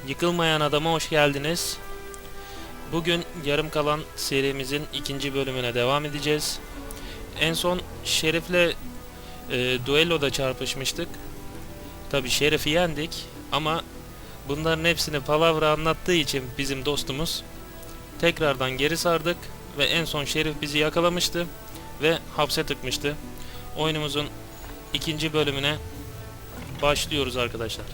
Yıkılmayan Adam'a hoş geldiniz. Bugün yarım kalan serimizin ikinci bölümüne devam edeceğiz. En son Şerif'le duelloda çarpışmıştık. Tabi Şerif'i yendik ama bunların hepsini palavra anlattığı için bizim dostumuz tekrardan geri sardık ve en son Şerif bizi yakalamıştı ve hapse tıkmıştı. Oyunumuzun ikinci bölümüne başlıyoruz arkadaşlar.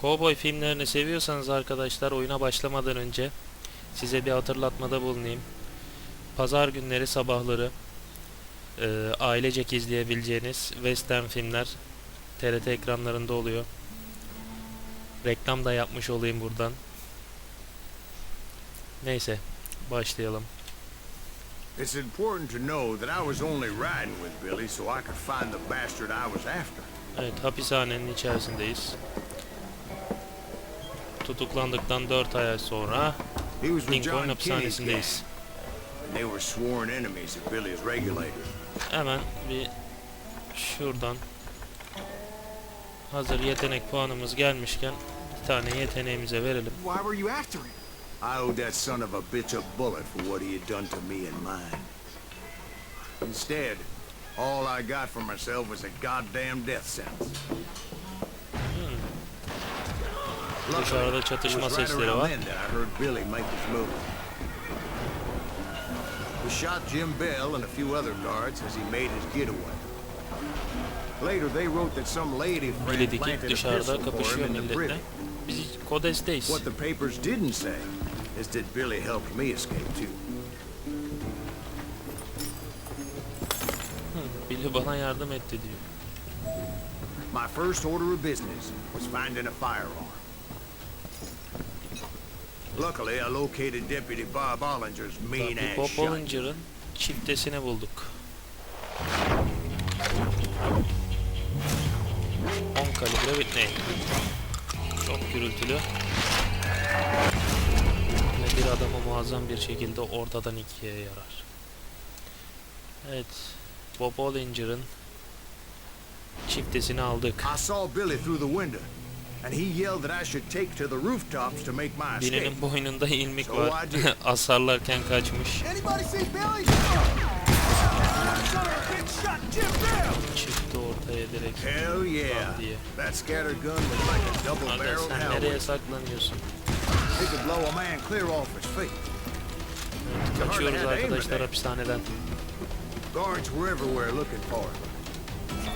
Kovboy filmlerini seviyorsanız arkadaşlar, oyuna başlamadan önce size bir hatırlatmada bulunayım. Pazar günleri sabahları ailecek izleyebileceğiniz western filmler TRT ekranlarında oluyor. Reklam da yapmış olayım buradan. Neyse, başlayalım. It's important to know that I was only riding with Billy so I could find the bastard I was after. Evet, hapishanenin içerisindeyiz. Tutuklandıktan 4 ay sonra Lincoln hapishanesindeyiz. They were sworn enemies of Billy's regulators. Hemen bir şuradan hazır yetenek puanımız gelmişken bir tane yeteneğimize verelim. Why were you after him? I owed that son of a bitch a bullet for what he had done to me and mine. Instead, all I got for myself was a goddamn death sentence. Dışarıda çatışma sesleri var. We shot Jim Bell and a few other guards as he made his getaway. Later they wrote that some lady friend planted a pistol for him in the privy. Biz Kodes'teyiz. What the papers didn't say is that Billy helped me escape too. Billy bana yardım etti diyor. My first order of business was finding a firearm. Luckily, I located Deputy Bob Ollinger's mean-ass Bob shotgun. Ollinger'ın çiftesini bulduk. 10 kalibre Whitney. Çok gürültülü. Ve bir adamı muazzam bir şekilde ortadan ikiye yarar. Evet, Bob Ollinger'ın çiftesini aldık. I saw Billy through the window. And he yelled that I should take to the rooftops to make my escape. Billy'nin boynunda ilmik var. Asarlarken kaçmış. Çıktı ortaya direkt. Hell yeah. That scatter gun was like a double barreled sen nereye saklanıyorsun? He could blow a man clear off his feet. Evet, kaçıyoruz arkadaşlar hapishaneden. Guards were everywhere looking for him.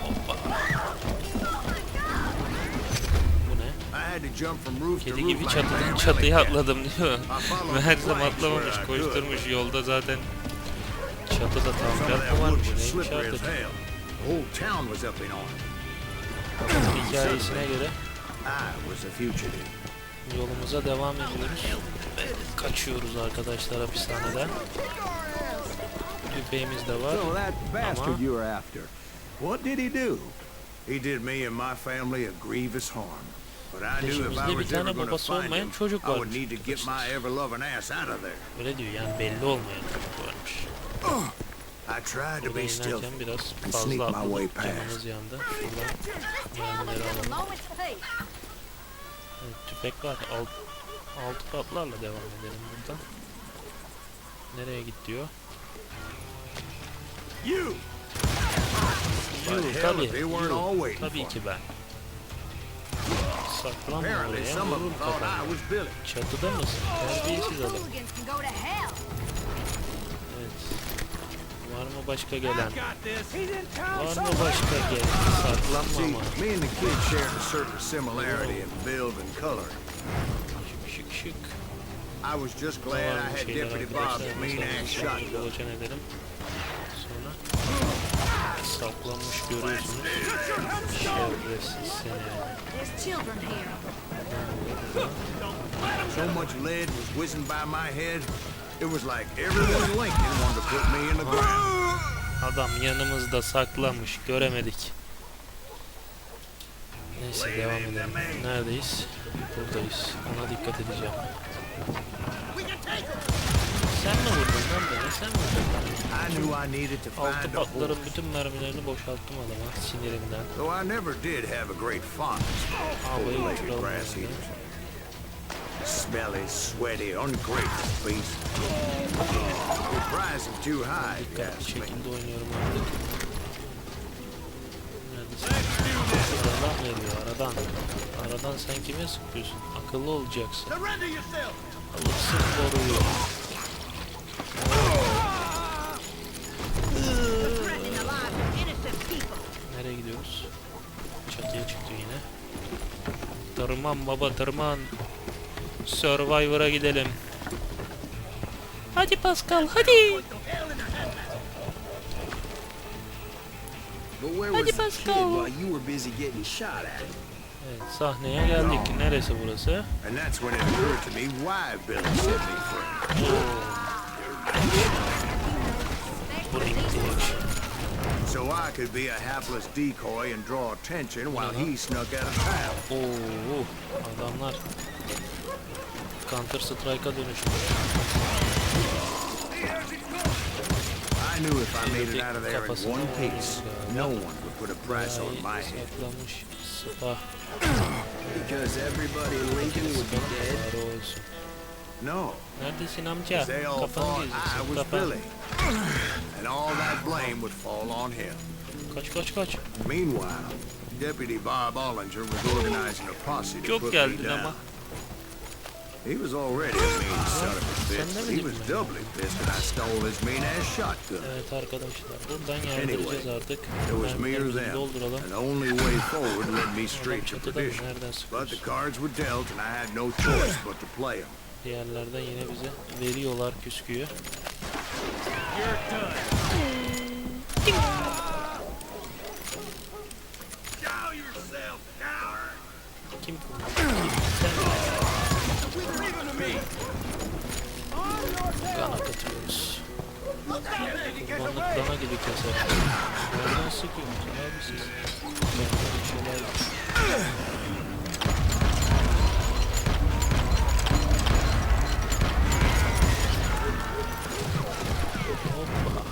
Hoppa. Kedi gibi çatıdan çatıya atladım diyor. Meğersem atlamamış, koşturmuş yolda zaten. Çatıda tamirat mı varmış, neymiş artık. Hikayesine göre yolumuza devam ediyoruz. Kaçıyoruz arkadaşlar hapishaneden. Tüfeğimiz de var ama... What did he do? He did me and my family a grievous harm. Peşimizde bir tane babası olmayan çocuk varmış. Öyle diyor yani, belli olmayan çocuk varmış. Burada inerken biraz fazla atladık, camımız yandı. Şuradan mermileri alalım. Evet, tüfek var. Alt katlarla devam edelim buradan. Nereye git diyor. Tabii ki ben. Saklanma oraya, vurur kafanı. Çatıda mısın? Terbiyesiz adam. Evet. Var mı başka gelen? Var mı başka gelen? Saklanma ama. Şık şık. Tamam, şeyler arkadaşlar. Sonra kolaçan edelim. Sonra saklanmış görüyorsunuz. Şerefsiz seni. So much lead was whizzing by my head. It was like everyone in Lincoln wanted to put me in the ground. Adam yanımızda saklanmış, göremedik. Neyse devam edelim. Neredeyiz? Buradayız. Ona dikkat edeceğim. Sen mi vurdun lan beni? Sen mi vurdun? Altı patların bütün mermilerini boşalttım adama sinirimden. Havayı uçuralım. Smelly, sweaty, ungrateful beast. The price is too high, Dikkatli yes. şekilde oynuyorum artık. Neredesin? Aradan geliyor, aradan. Aradan sen kime sıkıyorsun? Akıllı olacaksın. Alırsın boruyu. Nereye gidiyoruz? Çatıya çıktı yine. Tırman baba tırman. Survivor'a gidelim. Hadi Pascal hadi. Hadi Pascal. Evet, sahneye geldik. Neresi burası? So I could be a hapless decoy and draw attention while he snuck out of town. Oo, adamlar Counter Strike'a dönüşmüş. I knew if I made it out of there in one piece, no one would put a price on my head. Saklamış sıpa. Because everybody in Lincoln would be dead. No. Neredesin amca? They all Kafanı thought I gezdirsin. was Kapan. Billy. And all that blame would fall on him. Kaç. Meanwhile, Deputy Bob Ollinger was organizing a posse to Çok put me geldin down. ama. He was already a mean son of a bitch, but he was doubly pissed that I stole his mean-ass shotgun. Evet arkadaşlar buradan yardıracağız artık. It was me or Mermilerimizi them, dolduralım. and the only way forward led me straight to Çatıda mı? perdition. Nereden But the sıkıyorsun? cards were dealt, and I had no choice but to play them. Diğerlerden yine bize veriyorlar küsküyü. Kim? Kan akıtıyoruz. Kurbanlık dana gibi keser. Nereden sıkıyorsunuz abi siz? Bir şeyler yok. Hoppa.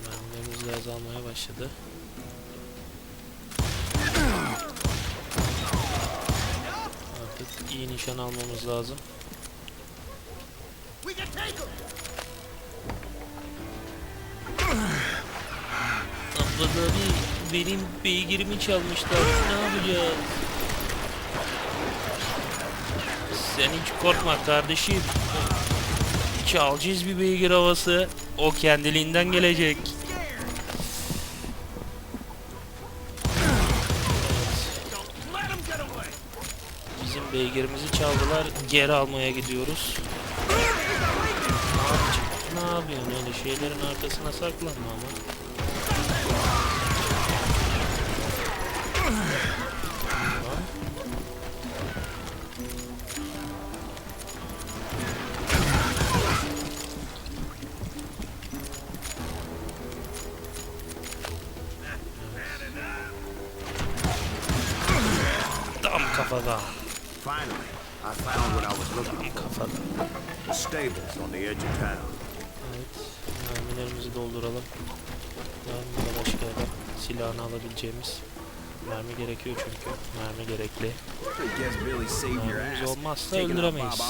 Mermilerimiz de azalmaya başladı. Artık iyi nişan almamız lazım. Abla abi benim beygirimi çalmışlar. Ne yapacağız? Sen hiç korkma kardeşim. Çalacağız bir beygir havası. O kendiliğinden gelecek. Bizim beygirimizi çaldılar. Geri almaya gidiyoruz. Ne yapıyorsun öyle şeylerin arkasına saklanma ama. Tam kafada. Finally, I found what I was looking for. Kafada. The stables on the edge of town. Evet. Mermilerimizi dolduralım. Var mı da başka adam? Silahını alabileceğimiz. Mermi gerekiyor çünkü. Mermi gerekli. Mermimiz olmazsa öldüremeyiz.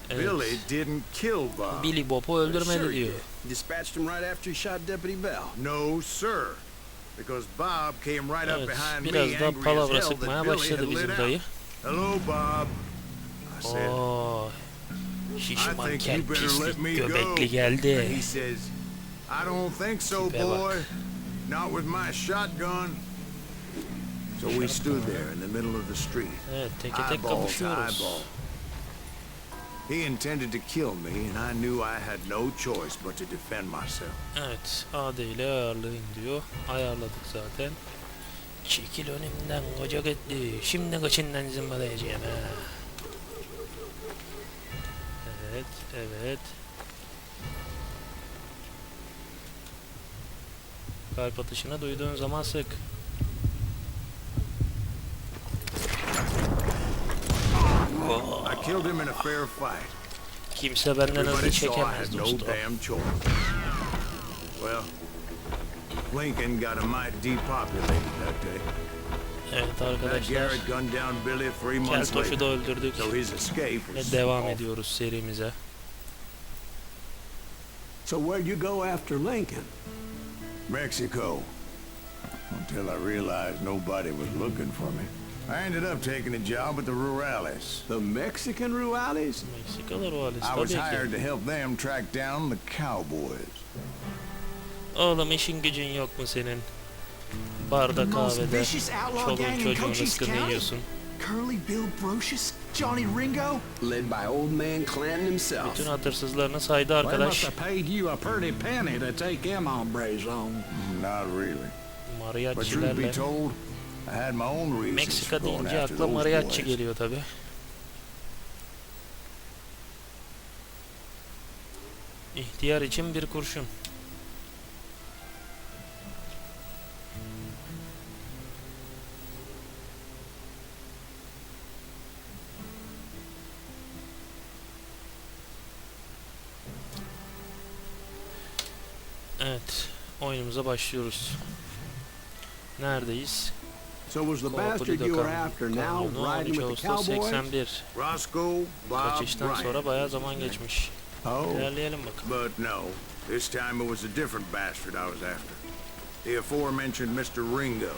Evet. Billy didn't kill Bob. Billy Bob'u öldürmedi diyor. Dispatched him right after he shot Deputy Bell. No, sir. Because Bob came right up Evet. behind me, Biraz da angry as palavra hell sıkmaya that Billy başladı had bizim lit dayı. out. Hello, Bob. I said, Oo. I Şişman think kel you better let pislik me go. göbekli And he geldi. says, I don't think so, Tipe bak. boy. Not with my shotgun. So we stood there in the middle of the street, Evet, teke tek eyeball to kapışıyoruz. eyeball. He intended to kill me, and I knew I had no choice but to defend myself. Evet, AD ile ayarlayın diyor. Ayarladık zaten. Çekil önümden koca gitti. Şimdi kaçından zımbalayacağım ha. Evet. Kalp atışını duyduğun zaman sık. I killed him in a fair fight. Kimse benden hızlı Everybody saw I çekemez had no dostum. damn choice. Well, Lincoln got a might depopulated that day. Evet That arkadaşlar, Garrett gunned down Billy 3 months Keltoş'u da later, öldürdük so his escape ve was devam off. ediyoruz serimize. So where'd you go after Lincoln? Mexico. Until I realized nobody was looking for me. I ended up taking a job at the Rurales. The Mexican Rurales? Meksikalı Ruales I tabii was hired ki. to help them track down the cowboys. Oğlum işin gücün yok mu senin? Barda kahvede çoluğun çocuğun rızkını yiyorsun. Curly Bill Brocious, Johnny Ringo. Led by old man Clanton himself. Bütün hatırsızlarını saydı They must arkadaş. have paid you a pretty penny to take them hombres on. Not really. But truth be Mariachilerle. told, I had my own reasons for Meksika going deyince after akla those mariachi boys. geliyor tabi. İhtiyar için bir kurşun. Evet, oyunumuza başlıyoruz. Neredeyiz? So was the bastard you were after now Kamyonu riding 13 with the Ağustos cowboys? 81. Roscoe Bob Kaçıştan sonra Bryant. bayağı zaman geçmiş. Oh, İlerleyelim bakalım. But no, this time it was a different bastard I was after. The aforementioned Mr. Ringo.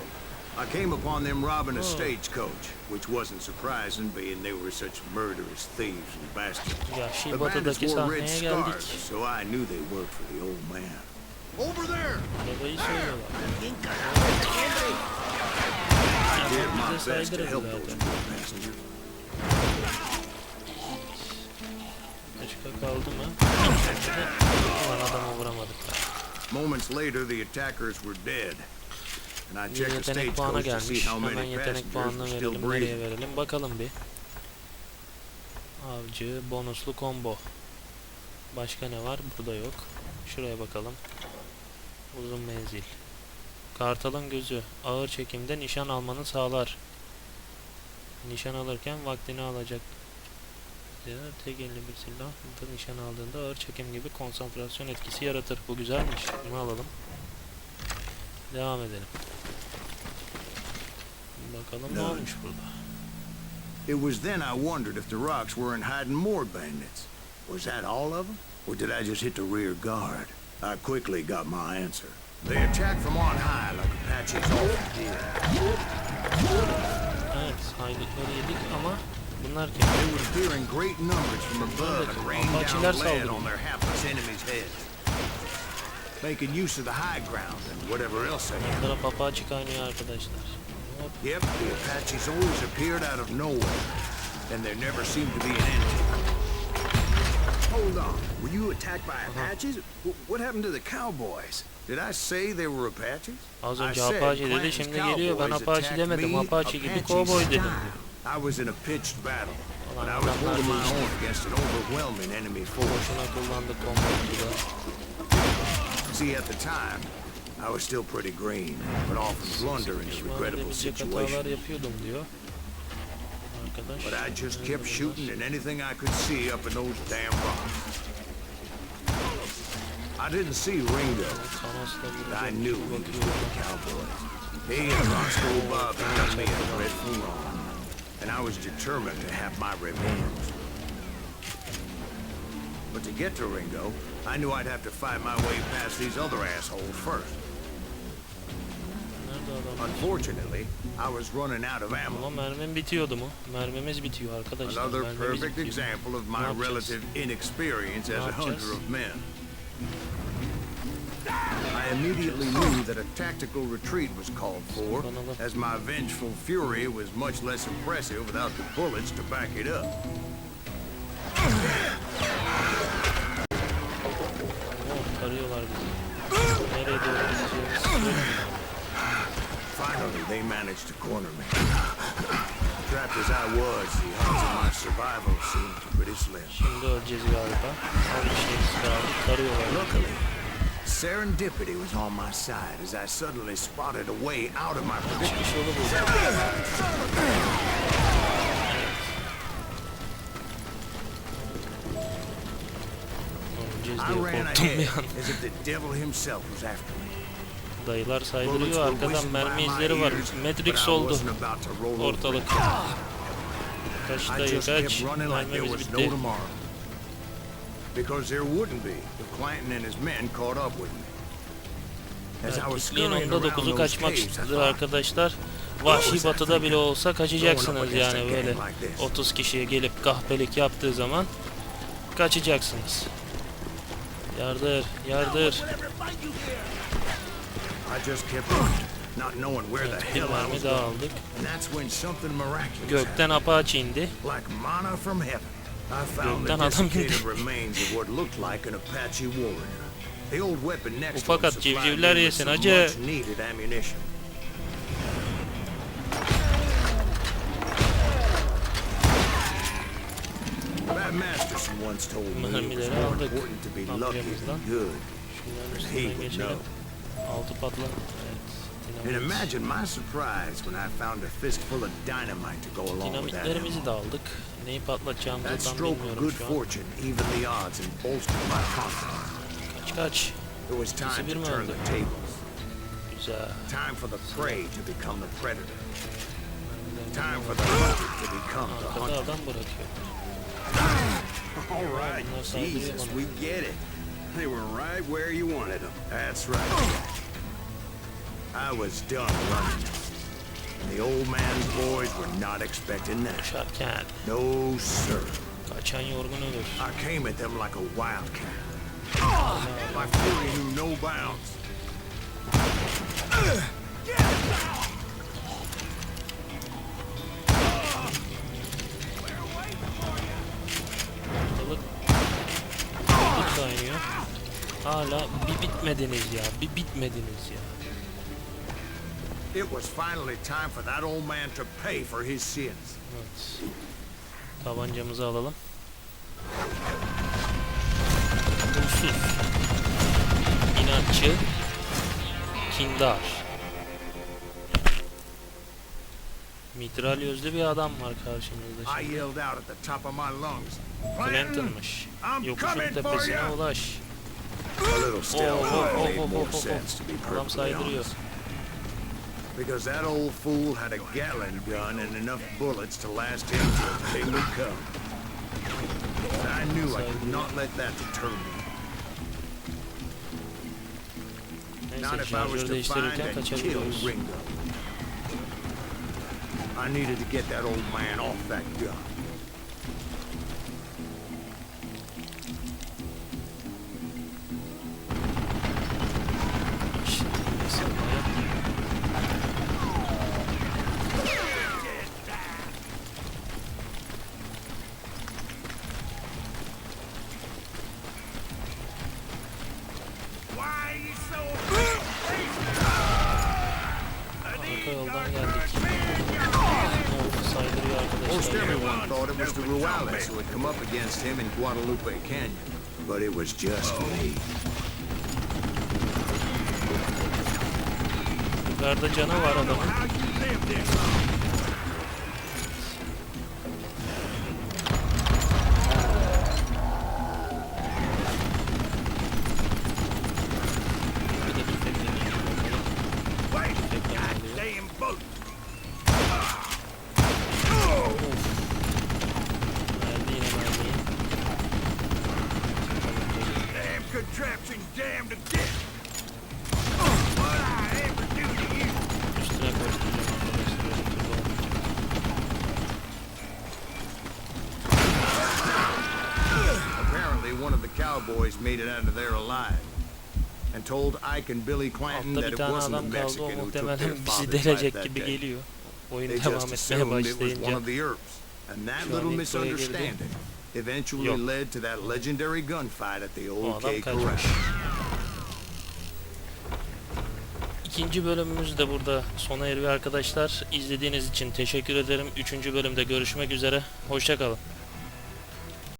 I came upon them robbing a stagecoach, which wasn't surprising being they were such murderous thieves and bastards. Yahşi The bandits batıdaki wore red sahneye scars, geldik. so I knew they worked for the old man. Over there! Arabayı soruyorlar. I did my Bize best to saydırırdı help those zaten. poor passengers. Başka kaldı mı? Ulan adama vuramadık. Moments later, the attackers were dead. And I Bir checked the yetenek puanı stagecoach to see gelmiş. how Hemen many yetenek passengers puanını were still verelim. Nereye breathing. verelim? Bakalım bir. Avcı, bonuslu combo. Başka ne var? Burada yok. Şuraya bakalım. Uzun menzil. Kartalın gözü. Ağır çekimde nişan almanı sağlar. Nişan alırken vaktini alacak. Tek elli bir silah nişan aldığında ağır çekim gibi konsantrasyon etkisi yaratır. Bu güzelmiş. Bunu alalım. Devam edelim. Bakalım ne olmuş burada. It was then I wondered if the rocks weren't hiding more bandits. Was that all of them? Or did I just hit the rear guard? I quickly got my answer. They attacked from on high like Apaches often did. Evet, hayırlı yedik ama bunlar kim? They would appear in great numbers from above and rain Apache'ler down lead saldırıyor. on their hapless enemies' heads, making use of the high ground and whatever else they had. Bunlara papağaçı kaynıyor arkadaşlar. Hop. Yep, the Apaches always appeared out of nowhere, and there never seemed to be an end to them. hold on. Were you attacked by Apaches? What happened to the cowboys? Did I say they were Apaches? Az I önce said Apache dedi, Clanton's şimdi geliyor. Ben cowboys Apache attacked demedim. me, Apache gibi Apache kovboy dedim. style. I was in a pitched battle, Ulan but I was adamlar holding my değişti. own against an overwhelming enemy force. Boşuna kullandık komboyu da. See, at the time, I was still pretty green, but often blunder into Pişman regrettable edebilecek hatalar situations. yapıyordum diyor. Arkadaş. But I just kept shooting at anything I could see up in those damn rocks. I didn't see Ringo, but I knew he was with the cowboys. He and Roscoe Bob had done me a dreadful wrong, and I was determined to have my revenge. But to get to Ringo, I knew I'd have to fight my way past these other assholes first. Unfortunately, I was running out of ammo. Ama mermim bitiyordu mu? Mermimiz bitiyor arkadaşlar. Another Mermimiz perfect bitiyor. example of my Ne yapacağız? relative inexperience as a yapacağız? hunter of men. I immediately knew that a tactical retreat was called for, as my vengeful fury was much less impressive without the bullets to back it up. Oh, arıyorlar bizi. Nereye doğru gideceğiz? Finally, they managed to corner me. Trapped as I was, the odds of my survival seemed pretty slim. Şimdi öleceğiz galiba. Az bir şeyimiz kaldı. Tarıyorlar. Luckily, Serendipity was on my side as I suddenly spotted a way out of my predicament. Çıkış yolu buldum. Öleceğiz I diye ran korktum ahead bir an. as if the devil himself was after me. Dayılar Bullets saydırıyor, were arkadan whizzing mermi by my izleri var. ears, but Matrix I oldu wasn't about to roll over. ortalık. Kaç I dayı just kaç, kept running like there mermimiz was no bitti. tomorrow. Because there wouldn't be if Clanton and his men caught up with me. As I was Erkekliğin scurrying onda around 9'u those kaçmak caves, I istiyor thought, arkadaşlar. Vahşi batıda bile olsa kaçacaksınız yani böyle 30 kişiye gelip kahpelik yaptığı zaman kaçacaksınız. Yardır, yardır. I just kept running, not knowing where the Bir hell I mermi was daha going. aldık. And that's when something miraculous Gökten Apache indi. happened. Like manna from heaven. I found the Gökten adam desiccated indi. remains of what looked like an Apache warrior. The old weapon next to Ufak him at supplied civcivler me with yesin, some hacı. much needed ammunition. Bad Masterson once told me it was Mermileri more aldık important to be lucky amcamızdan. than good. Şunların He üstünden would geçelim. know. Altı patla. Evet. And Dinamit. imagine my surprise when I found a fistful of dynamite to go along with that. Dinamitlerimizi de aldık. Neyi patlatacağımızı That tam stroke of bilmiyorum good şu an. fortune evened the odds and bolstered my confidence. Kaç kaç. It was time bir to mi turn öldü? the tables. Güzel. Time for the prey to become the predator. Time for the hunted to become the Arkada hunter. adam bırakıyor. All right, Bunlar saldırıyor Jesus, bana. we get it. They were right where you wanted them. That's right. I was done running. And the old man's boys were not expecting that. Koşarken No, sir. kaçan yorgun ölür. I came at them like a wildcat. My fury knew no bounds. Ortalık kaynıyor. Hala bir bitmediniz ya. Bir bitmediniz ya. It was finally time for that old man to pay for his sins. Evet. Tabancamızı alalım. Huysuz. İnatçı. Kindar. Mitral gözlü bir adam var karşımızda I şimdi. yelled out at the top of my lungs. Clanton'mış. I'm Yokuşun coming for tepesine you. ulaş. A little stealth made more oh. sense, to be Adam perfectly saydırıyor. honest. Because that old fool had a Gatling gun and enough bullets to last him till they would come. But I knew I could not let that deter me. Not Neyse if I was şarjör to find değiştirirken and kill kaçabiliyoruz. Ringo. I needed to get that old man off that gun. Şimdi ısınmaya. Arka yoldan geldik. Saydırıyor Most arkadaşlar. everyone thought it was the Ruales who had come up against him in Guadalupe Canyon, but it was just me. Yukarıda canı var adamın. Bir de tüfek deneyelim bakalım. Tüfekten oluyor. Verdi yine mermiyi. Damn contraption, damned again. What I ever do to you? Üstüne koşturacağım arkadaşlar. Öyle türlü olmayacak. Apparently, one of the cowboys made it out of there alive, and told Ike and Billy Clanton Altta that bir it tane wasn't the adam kaldı. O Mexican who took their muhtemelen bizi father's life delecek that gibi day. geliyor. Oyun They devam just etmeye assumed it was one başlayınca. of the Earps, and that Şu an little ilk buraya misunderstanding eventually Yok. led to that legendary gunfight at the O old adam K kaçmış. Corral. İkinci bölümümüz de burada sona eriyor arkadaşlar. İzlediğiniz için teşekkür ederim. Üçüncü bölümde görüşmek üzere. Hoşça kalın.